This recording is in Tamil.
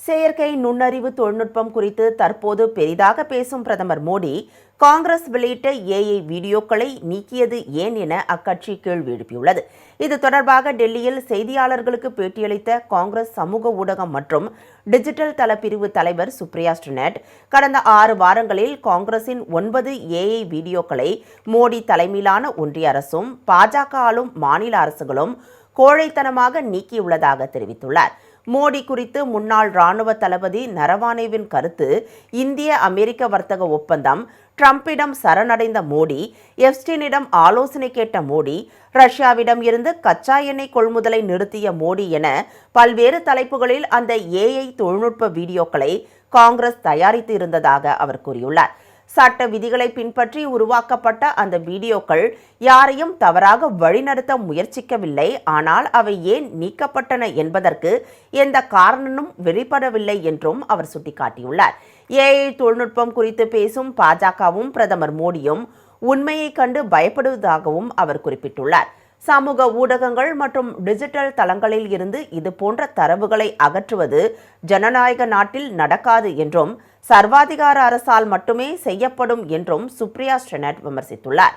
செயற்கை நுண்ணறிவு தொழில்நுட்பம் குறித்து தற்போது பெரிதாக பேசும் பிரதமர் மோடி காங்கிரஸ் வெளியிட்ட ஏஐ வீடியோக்களை நீக்கியது ஏன் என அக்கட்சி கேள்வி எழுப்பியுள்ளது. இது தொடர்பாக டெல்லியில் செய்தியாளர்களுக்கு பேட்டியளித்த காங்கிரஸ் சமூக ஊடகம் மற்றும் டிஜிட்டல் தள பிரிவு தலைவர் சுப்ரியா ஸ்ரீநெட், கடந்த 6 வாரங்களில் காங்கிரசின் 9 ஏஐ வீடியோக்களை மோடி தலைமையிலான ஒன்றிய அரசும் பாஜக ஆளும் மாநில அரசுகளும் கோழைத்தனமாக நீக்கியுள்ளதாக தெரிவித்துள்ளார். மோடி குறித்து முன்னாள் ராணுவ தளபதி நரவானேவின் கருத்து, இந்திய அமெரிக்க வர்த்தக ஒப்பந்தம், ட்ரம்பிடம் சரணடைந்த மோடி, எப்ஸ்டீனிடம் ஆலோசனை கேட்ட மோடி, ரஷ்யாவிடம் இருந்து கச்சா எண்ணெய் கொள்முதலை நிறுத்திய மோடி என பல்வேறு தலைப்புகளில் அந்த ஏஐ தொழில்நுட்ப வீடியோக்களை காங்கிரஸ் தயாரித்து இருந்ததாக அவர் கூறியுள்ளார். சட்ட விதிகளை பின்பற்றி உருவாக்கப்பட்ட அந்த வீடியோக்கள் யாரையும் தவறாக வழிநடத்த முயற்சிக்கவில்லை. ஆனால் அவை ஏன் நீக்கப்பட்டன என்பதற்கு எந்த காரணமும் வெளிப்படவில்லை என்றும் அவர் சுட்டிக்காட்டியுள்ளார். ஏஐ தொழில்நுட்பம் குறித்து பேசும் பாஜகவும் பிரதமர் மோடியும் உண்மையை கண்டு பயப்படுவதாகவும் அவர் குறிப்பிட்டுள்ளார். சமூக ஊடகங்கள் மற்றும் டிஜிட்டல் தளங்களில் இருந்து இதுபோன்ற தரவுகளை அகற்றுவது ஜனநாயக நாட்டில் நடக்காது என்றும் சர்வாதிகார அரசால் மட்டுமே செய்யப்படும் என்றும் சுப்ரியா ஸ்ரீநெட் விமர்சித்துள்ளார்.